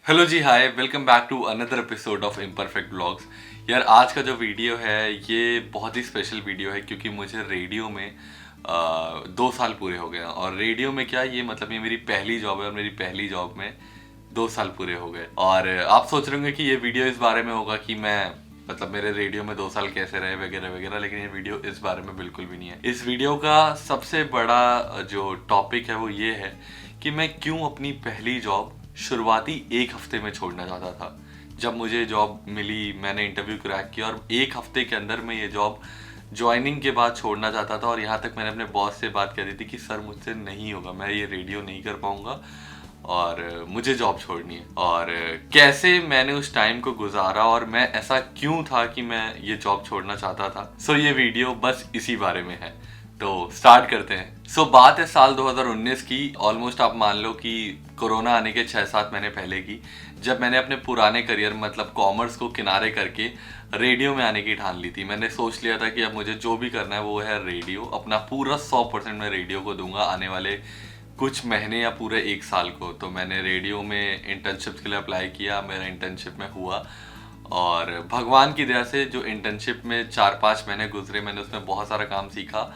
Hello ji, hi, welcome back to another episode of imperfect blogs. यार आज का जो वीडियो है ये बहुत ही स्पेशल वीडियो है क्योंकि मुझे रेडियो में 2 साल पूरे हो गए हैं। और रेडियो में क्या, ये मतलब ये मेरी पहली जॉब है और मेरी पहली जॉब में 2 साल पूरे हो गए। और आप सोच रहे होंगे कि ये वीडियो इस बारे में होगा कि मैं मतलब मेरे रेडियो में 2 साल कैसे रहे वगैरह वगैरह, लेकिन ये वीडियो इस बारे में बिल्कुल भी नहीं है। इस वीडियो का सबसे बड़ा जो टॉपिक है वो ये है कि मैं क्यों अपनी पहली जॉब शुरुआती 1 हफ्ते में छोड़ना चाहता था। जब मुझे जॉब मिली, मैंने इंटरव्यू क्रैक किया और 1 हफ्ते के अंदर मैं ये जॉब ज्वाइनिंग के बाद छोड़ना चाहता था। और यहाँ तक मैंने अपने बॉस से बात कर दी थी कि सर मुझसे नहीं होगा, मैं ये रेडियो नहीं कर पाऊंगा और मुझे जॉब छोड़नी है। और कैसे मैंने उस टाइम को गुजारा और मैं ऐसा क्यों था कि मैं ये जॉब छोड़ना चाहता था। सो ये वीडियो बस इसी बारे में है, तो स्टार्ट करते हैं। सो बात है साल 2019 की। ऑलमोस्ट आप मान लो कि कोरोना आने के 6-7 महीने पहले की, जब मैंने अपने पुराने करियर मतलब कॉमर्स को किनारे करके रेडियो में आने की ठान ली थी। मैंने सोच लिया था कि अब मुझे जो भी करना है वो है रेडियो। अपना पूरा 100% मैं रेडियो को दूंगा आने वाले कुछ महीने या पूरे 1 साल को। तो मैंने रेडियो में इंटर्नशिप के लिए अप्लाई किया, मेरा इंटर्नशिप में हुआ और भगवान की दया से जो इंटर्नशिप में 4-5 महीने गुजरे, मैंने उसमें बहुत सारा काम सीखा।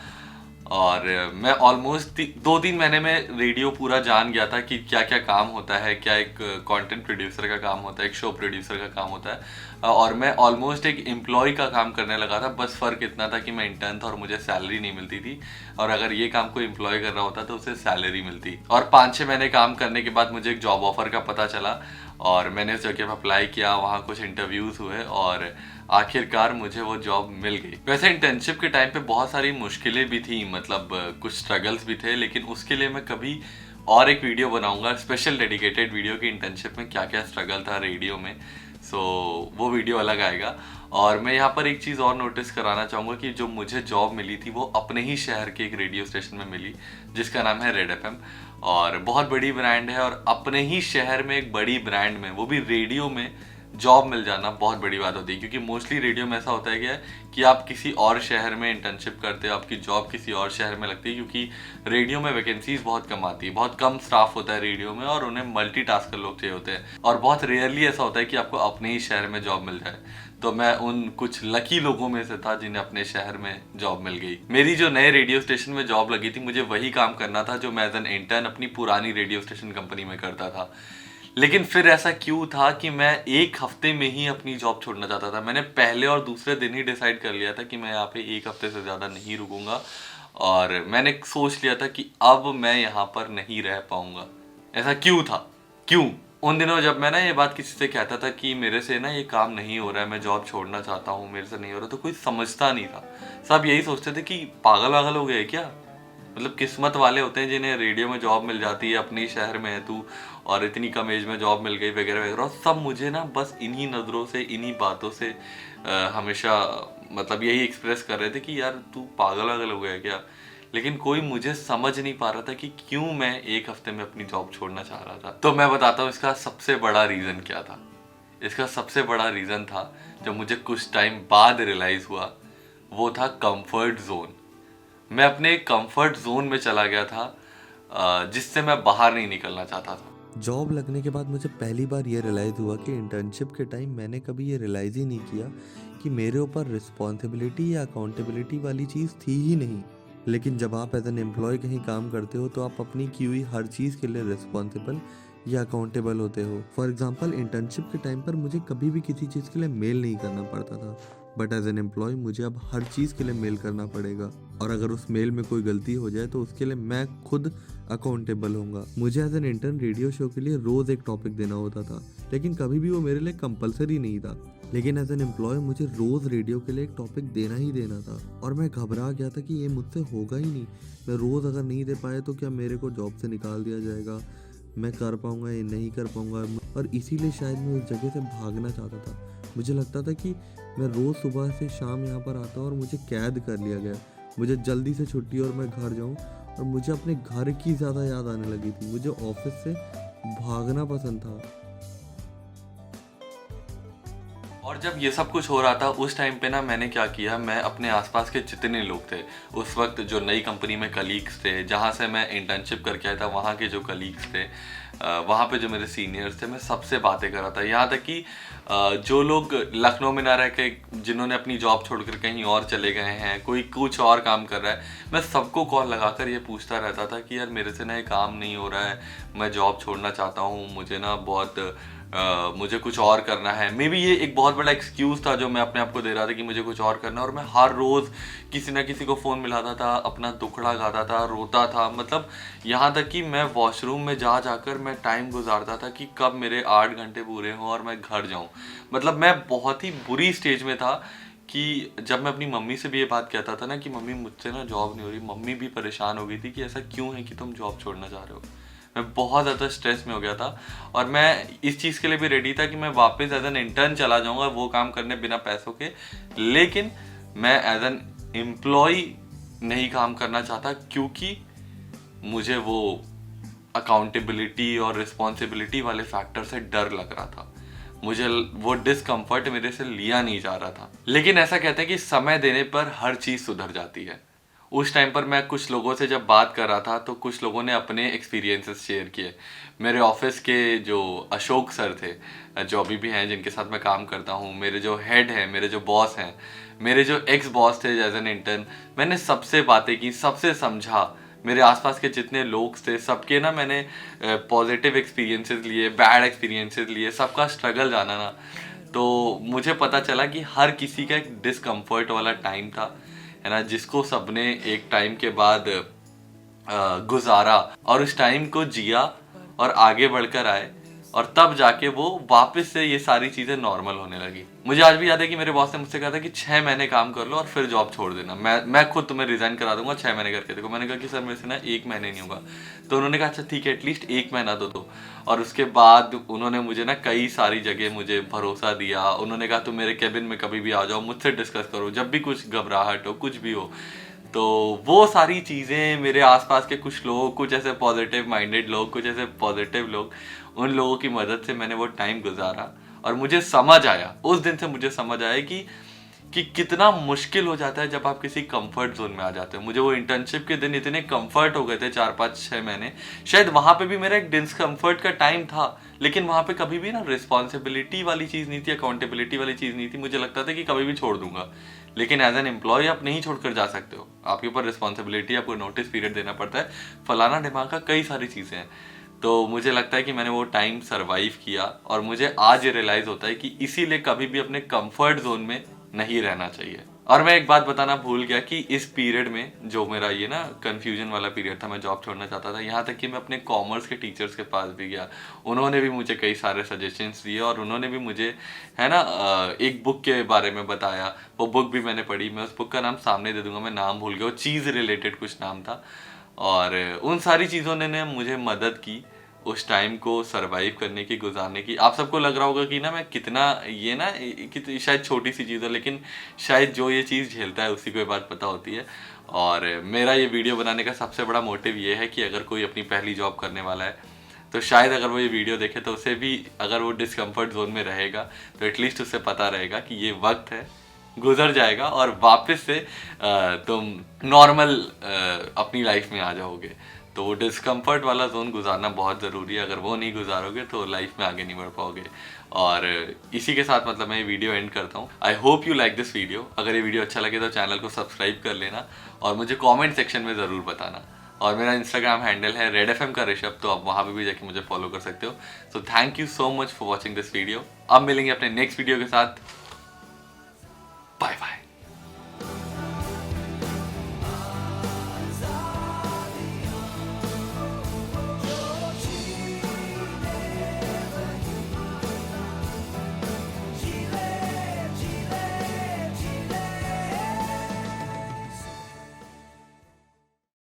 और मैं ऑलमोस्ट 2-3 महीने में रेडियो पूरा जान गया था कि क्या क्या काम होता है, क्या एक कंटेंट प्रोड्यूसर का काम होता है, एक शो प्रोड्यूसर का काम होता है। और मैं ऑलमोस्ट एक एम्प्लॉय का काम करने लगा था। बस फ़र्क इतना था कि मैं इंटर्न था और मुझे सैलरी नहीं मिलती थी, और अगर ये काम कोई एम्प्लॉय कर रहा होता तो उसे सैलरी मिलती। और 5-6 महीने काम करने के बाद मुझे एक जॉब ऑफर का पता चला और मैंने उस जगह पर अप्लाई किया, वहाँ कुछ इंटरव्यूज़ हुए और आखिरकार मुझे वो जॉब मिल गई। वैसे इंटर्नशिप के टाइम पे बहुत सारी मुश्किलें भी थी, मतलब कुछ स्ट्रगल्स भी थे, लेकिन उसके लिए मैं कभी और एक वीडियो बनाऊंगा, स्पेशल डेडिकेटेड वीडियो की इंटर्नशिप में क्या क्या स्ट्रगल था रेडियो में। सो वो वीडियो अलग आएगा। और मैं यहाँ पर एक चीज़ और नोटिस कराना चाहूँगा कि जो मुझे जॉब मिली थी वो अपने ही शहर के एक रेडियो स्टेशन में मिली जिसका नाम है रेड एफएम। और बहुत बड़ी ब्रांड है, और अपने ही शहर में एक बड़ी ब्रांड में, वो भी रेडियो में जॉब मिल जाना बहुत बड़ी बात होती है। क्योंकि मोस्टली रेडियो में ऐसा होता है क्या कि आप किसी और शहर में इंटर्नशिप करते हो, आपकी जॉब किसी और शहर में लगती है, क्योंकि रेडियो में वैकेंसीज बहुत कम आती है, बहुत कम स्टाफ होता है रेडियो में और उन्हें मल्टीटास्कर लोग चाहिए होते हैं। और बहुत रेयरली ऐसा होता है कि आपको अपने ही शहर में जॉब मिल जाए। तो मैं उन कुछ लकी लोगों में से था जिन्हें अपने शहर में जॉब मिल गई। मेरी जो नए रेडियो स्टेशन में जॉब लगी थी, मुझे वही काम करना था जो मैं एज एन इंटर्न अपनी पुरानी रेडियो स्टेशन कंपनी में करता था। लेकिन फिर ऐसा क्यों था कि मैं 1 हफ्ते में ही अपनी जॉब छोड़ना चाहता था। मैंने पहले और दूसरे दिन ही डिसाइड कर लिया था कि मैं यहाँ पे 1 हफ्ते से ज़्यादा नहीं रुकूंगा। और मैंने सोच लिया था कि अब मैं यहाँ पर नहीं रह पाऊंगा। ऐसा क्यों था, क्यों? उन दिनों जब मैं ना ये बात किसी से कहता था कि मेरे से ना ये काम नहीं हो रहा है, मैं जॉब छोड़ना चाहता हूँ, मेरे से नहीं हो रहा, तो कोई समझता नहीं था। सब यही सोचते थे कि पागल वागल हो गए क्या। मतलब किस्मत वाले होते हैं जिन्हें रेडियो में जॉब मिल जाती है, अपने ही शहर में है तू और इतनी कम एज में जॉब मिल गई वगैरह वगैरह। और सब मुझे ना बस इन्हीं नज़रों से, इन्हीं बातों से हमेशा मतलब यही एक्सप्रेस कर रहे थे कि यार तू पागल वागल हो गया क्या। लेकिन कोई मुझे समझ नहीं पा रहा था कि क्यों मैं 1 हफ्ते में अपनी जॉब छोड़ना चाह रहा था। तो मैं बताता हूँ इसका सबसे बड़ा रीज़न क्या था। इसका सबसे बड़ा रीज़न था, जब मुझे कुछ टाइम बाद रियलाइज़ हुआ, वो था कंफर्ट जोन। मैं अपने कंफर्ट जोन में चला गया था जिससे मैं बाहर नहीं निकलना चाहता था। जॉब लगने के बाद मुझे पहली बार ये रियलाइज़ हुआ कि इंटर्नशिप के टाइम मैंने कभी ये रियलाइज़ ही नहीं किया कि मेरे ऊपर रिस्पॉन्सिबिलिटी या अकाउंटेबिलिटी वाली चीज़ थी ही नहीं। लेकिन जब आप एज एन एम्प्लॉय कहीं काम करते हो तो आप अपनी की हुई हर चीज़ के लिए रिस्पॉन्सिबल या अकाउंटेबल होते हो। फॉर एग्जांपल इंटर्नशिप के टाइम पर मुझे कभी भी किसी चीज़ के लिए मेल नहीं करना पड़ता था, बट एज एन एम्प्लॉय मुझे अब हर चीज़ के लिए मेल करना पड़ेगा, और अगर उस मेल में कोई गलती हो जाए तो उसके लिए मैं खुद अकाउंटेबल होऊंगा। मुझे as an intern radio show के लिए रोज़ एक टॉपिक देना होता था, लेकिन कभी भी वो मेरे लिए कंपलसरी नहीं था। लेकिन एज एन एम्प्लॉय मुझे रोज़ रेडियो के लिए एक टॉपिक देना ही देना था, और मैं घबरा गया था कि ये मुझसे होगा ही नहीं। मैं रोज़ अगर नहीं दे पाया तो क्या मेरे को जॉब से निकाल दिया जाएगा, मैं कर पाऊँगा या नहीं कर पाऊँगा। और इसीलिए शायद मैं उस जगह से भागना चाहता था। मुझे लगता था कि मैं रोज़ सुबह से शाम यहाँ पर आता हूँ और मुझे कैद कर लिया गया, मुझे जल्दी से छुट्टी और मैं घर जाऊँ। और मुझे अपने घर की ज़्यादा याद आने लगी थी, मुझे ऑफिस से भागना पसंद था। और जब ये सब कुछ हो रहा था उस टाइम पे ना मैंने क्या किया, मैं अपने आसपास के जितने लोग थे उस वक्त, जो नई कंपनी में कलीग्स थे, जहाँ से मैं इंटर्नशिप करके आया था, वहाँ के जो कलीग्स थे, वहाँ पे जो मेरे सीनियर्स थे मैं सबसे बातें कर रहा था। यहाँ तक कि जो लोग लखनऊ में ना रह के जिन्होंने अपनी जॉब छोड़कर कहीं और चले गए हैं, कोई कुछ और काम कर रहा है, मैं सबको कॉल लगाकर ये पूछता रहता था कि यार मेरे से ना ये काम नहीं हो रहा है, मैं जॉब छोड़ना चाहता हूँ, मुझे ना बहुत मुझे कुछ और करना है। मे बी ये एक बहुत बड़ा एक्सक्यूज़ था जो मैं अपने आप को दे रहा था कि मुझे कुछ और करना है। और मैं हर रोज़ किसी ना किसी को फ़ोन मिलाता था, अपना दुखड़ा गाता था, रोता था। मतलब यहाँ तक कि मैं वॉशरूम में जाकर मैं टाइम गुजारता था कि कब मेरे 8 घंटे पूरे हों और मैं घर जाऊँ। मतलब मैं बहुत ही बुरी स्टेज में था कि जब मैं अपनी मम्मी से भी ये बात कहता था ना कि मम्मी मुझसे ना जॉब नहीं हो रही, मम्मी भी परेशान हो गई थी कि ऐसा क्यों है कि तुम जॉब छोड़ना चाह रहे हो। मैं बहुत ज़्यादा स्ट्रेस में हो गया था और मैं इस चीज़ के लिए भी रेडी था कि मैं वापस एज एन इंटर्न चला जाऊंगा वो काम करने बिना पैसों के, लेकिन मैं एज एन एम्प्लॉय नहीं काम करना चाहता क्योंकि मुझे वो अकाउंटेबिलिटी और रिस्पॉन्सिबिलिटी वाले फैक्टर से डर लग रहा था। मुझे वो डिस्कम्फर्ट मेरे से लिया नहीं जा रहा था। लेकिन ऐसा कहते हैं कि समय देने पर हर चीज़ सुधर जाती है। उस टाइम पर मैं कुछ लोगों से जब बात कर रहा था तो कुछ लोगों ने अपने एक्सपीरियंसेस शेयर किए। मेरे ऑफिस के जो अशोक सर थे, जो अभी भी हैं, जिनके साथ मैं काम करता हूँ, मेरे जो हेड हैं, मेरे जो बॉस हैं, मेरे जो एक्स बॉस थे एज एन इंटर्न, मैंने सबसे बातें की, सबसे समझा। मेरे आसपास के जितने लोग थे सबके ना मैंने पॉजिटिव एक्सपीरियंसेस लिए, बैड एक्सपीरियंसेस लिए, सबका स्ट्रगल जाना ना, तो मुझे पता चला कि हर किसी का एक डिस्कम्फर्ट वाला टाइम था, है ना, जिसको सबने एक टाइम के बाद गुजारा और उस टाइम को जिया और आगे बढ़कर आए और तब जाके वो वापस से ये सारी चीज़ें नॉर्मल होने लगी। मुझे आज भी याद है कि मेरे बॉस ने मुझसे कहा था कि 6 महीने काम कर लो और फिर जॉब छोड़ देना, मैं खुद तुम्हें रिजाइन करा दूंगा, 6 महीने करके देखो। मैंने कहा कि सर मेरे से ना 1 महीने नहीं होगा। तो उन्होंने कहा अच्छा ठीक है, एटलीस्ट 1 महीना दो। और उसके बाद उन्होंने मुझे ना कई सारी जगह मुझे भरोसा दिया। उन्होंने कहा तुम मेरे कैबिन में कभी भी आ जाओ, मुझसे डिस्कस करो, जब भी कुछ घबराहट हो, कुछ भी हो। तो वो सारी चीज़ें मेरे आसपास के कुछ लोग, कुछ ऐसे पॉजिटिव माइंडेड लोग, कुछ ऐसे पॉजिटिव लोग, उन लोगों की मदद से मैंने वो टाइम गुजारा और मुझे समझ आया, उस दिन से मुझे समझ आया कि कितना मुश्किल हो जाता है जब आप किसी कंफर्ट जोन में आ जाते हो। मुझे वो इंटर्नशिप के दिन इतने कंफर्ट हो गए थे, 4-5-6 महीने, शायद वहाँ पे भी मेरा एक डिस्कम्फर्ट का टाइम था, लेकिन वहाँ पे कभी भी ना रिस्पॉन्सिबिलिटी वाली चीज़ नहीं थी, अकाउंटेबिलिटी वाली चीज़ नहीं थी। मुझे लगता था कि कभी भी छोड़ दूंगा, लेकिन एज एन एम्प्लॉय आप नहीं छोड़कर जा सकते हो, आपके ऊपर रिस्पॉन्सिबिलिटी, आपको नोटिस पीरियड देना पड़ता है, फलाना ढिमाका, कई सारी चीज़ें हैं। तो मुझे लगता है कि मैंने वो टाइम सर्वाइव किया और मुझे आज ये रियलाइज़ होता है कि इसीलिए कभी भी अपने कंफर्ट जोन में नहीं रहना चाहिए। और मैं एक बात बताना भूल गया कि इस पीरियड में जो मेरा ये ना कंफ्यूजन वाला पीरियड था, मैं जॉब छोड़ना चाहता था, यहाँ तक कि मैं अपने कॉमर्स के टीचर्स के पास भी गया। उन्होंने भी मुझे कई सारे सजेशंस दिए और उन्होंने भी मुझे, है ना, एक बुक के बारे में बताया। वो बुक भी मैंने पढ़ी। मैं उस बुक का नाम सामने दे दूंगा, मैं नाम भूल गया, वो चीज़ रिलेटेड कुछ नाम था। और उन सारी चीज़ों ने मुझे मदद की उस टाइम को सरवाइव करने की, गुजारने की। आप सबको लग रहा होगा कि ना मैं कितना ये ना कि शायद छोटी सी चीज़ है, लेकिन शायद जो ये चीज़ झेलता है उसी को ये बात पता होती है। और मेरा ये वीडियो बनाने का सबसे बड़ा मोटिव ये है कि अगर कोई अपनी पहली जॉब करने वाला है तो शायद अगर वो ये वीडियो देखे तो उसे भी, अगर वो डिस्कम्फर्ट जोन में रहेगा तो एटलीस्ट उसे पता रहेगा कि ये वक्त है, गुजर जाएगा और वापस से तुम नॉर्मल अपनी लाइफ में आ जाओगे। तो वो डिस्कम्फर्ट वाला जोन गुजारना बहुत ज़रूरी है। अगर वो नहीं गुजारोगे तो लाइफ में आगे नहीं बढ़ पाओगे। और इसी के साथ मतलब मैं ये वीडियो एंड करता हूँ। I hope you like this video. अगर ये वीडियो अच्छा लगे तो चैनल को सब्सक्राइब कर लेना और मुझे कमेंट सेक्शन में ज़रूर बताना। और मेरा इंस्टाग्राम हैंडल है रेड FM का ऋषभ, तो आप वहाँ पे भी जाके मुझे फॉलो कर सकते हो। So thank you so much for watching this video. अब मिलेंगे अपने नेक्स्ट वीडियो के साथ।